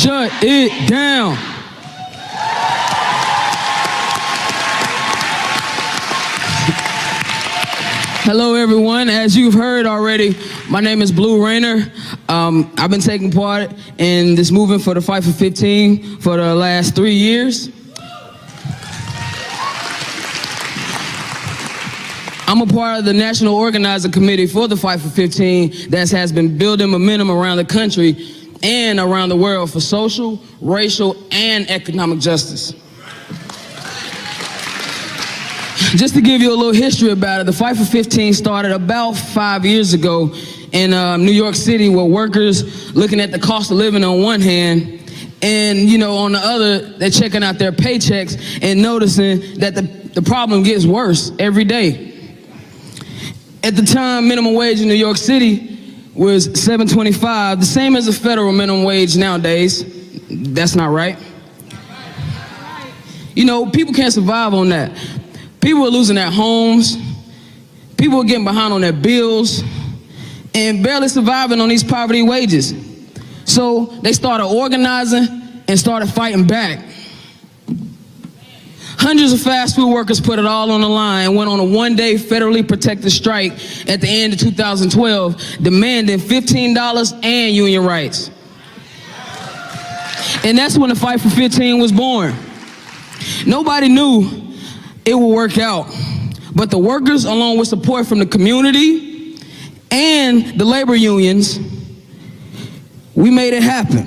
Shut it down. Hello, everyone. As you've heard already, my name is Bleu Rainer. I've been taking part in this movement for the Fight for 15 for the last 3 years. I'm a part of the National Organizing Committee for the Fight for 15 that has been building momentum around the country and around the world for social, racial, and economic justice. Just to give you a little history about it, the Fight for 15 started about 5 years ago in New York City, where workers looking at the cost of living on one hand, and on the other, they're checking out their paychecks and noticing that the problem gets worse every day. At the time, minimum wage in New York City was $7.25, the same as the federal minimum wage nowadays. That's not right. People can't survive on that. People are losing their homes, people are getting behind on their bills, and barely surviving on these poverty wages. So they started organizing and started fighting back. Hundreds of fast food workers put it all on the line and went on a one-day federally protected strike at the end of 2012, demanding $15 and union rights. And that's when the Fight for 15 was born. Nobody knew it would work out, but the workers, along with support from the community and the labor unions, we made it happen.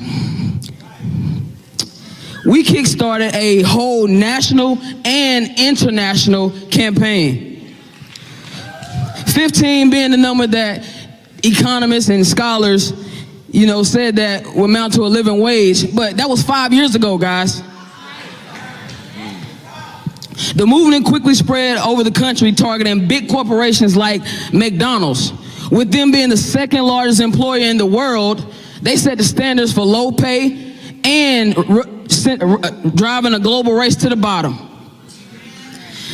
We kickstarted a whole national and international campaign. 15 being the number that economists and scholars, said that would amount to a living wage, but that was 5 years ago, guys. The movement quickly spread over the country, targeting big corporations like McDonald's. With them being the second largest employer in the world, they set the standards for low pay and driving a global race to the bottom.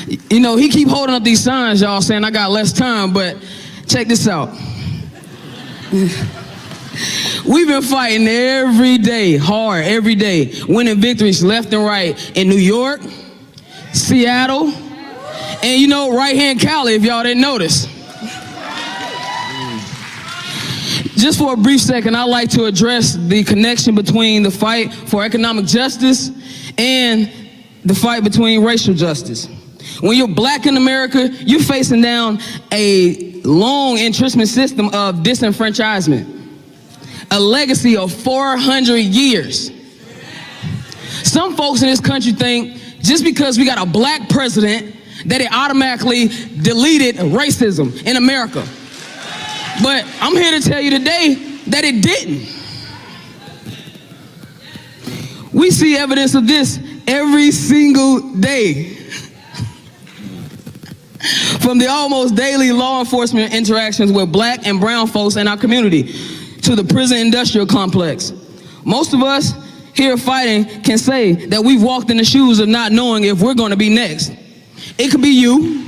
He keep holding up these signs, y'all, saying I got less time, but check this out. We've been fighting every day, hard, every day, winning victories left and right in New York, Seattle, and right here in Cali, if y'all didn't notice. Just for a brief second, I'd like to address the connection between the fight for economic justice and the fight between racial justice. When you're black in America, you're facing down a long entrenchment system of disenfranchisement, a legacy of 400 years. Some folks in this country think just because we got a black president that it automatically deleted racism in America. But I'm here to tell you today that it didn't. We see evidence of this every single day. From the almost daily law enforcement interactions with black and brown folks in our community to the prison industrial complex. Most of us here fighting can say that we've walked in the shoes of not knowing if we're going to be next. It could be you.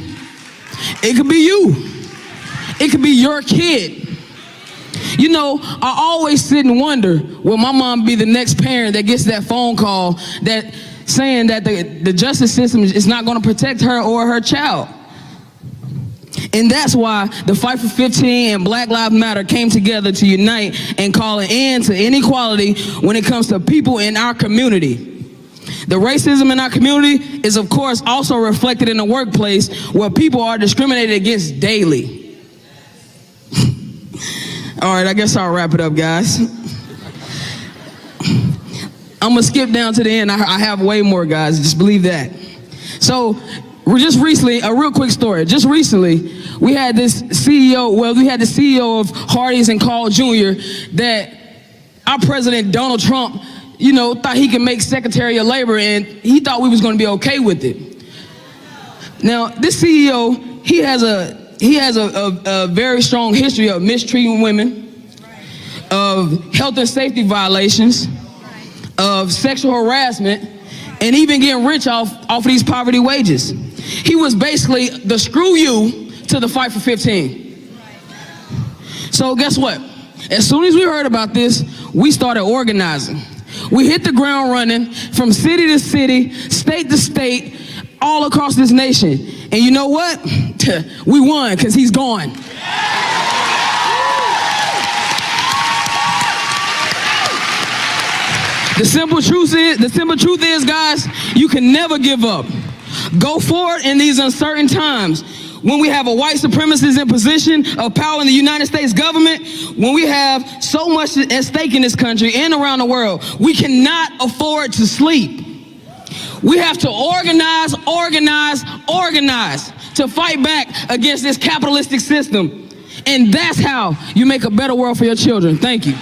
It could be you. It could be your kid. I always sit and wonder, will my mom be the next parent that gets that phone call that saying that the justice system is not going to protect her or her child? And that's why the Fight for 15 and Black Lives Matter came together to unite and call an end to inequality when it comes to people in our community. The racism in our community is, of course, also reflected in the workplace where people are discriminated against daily. All right, I guess I'll wrap it up, guys. I'm gonna skip down to the end. I have way more, guys, just believe that. So, just recently, a real quick story. Just recently, we had the CEO of Hardee's and Carl Jr. that our president, Donald Trump, thought he could make Secretary of Labor, and he thought we was gonna be okay with it. Now, this CEO, he has a very strong history of mistreating women, of health and safety violations, of sexual harassment, and even getting rich off of these poverty wages. He was basically the screw you to the Fight for 15. So guess what? As soon as we heard about this, we started organizing. We hit the ground running from city to city, state to state, all across this nation. And you know what? We won because he's gone. The simple truth is, guys, you can never give up. Go forward in these uncertain times. When we have a white supremacist in position of power in the United States government, when we have so much at stake in this country and around the world, we cannot afford to sleep. We have to organize to fight back against this capitalistic system. And that's how you make a better world for your children. Thank you.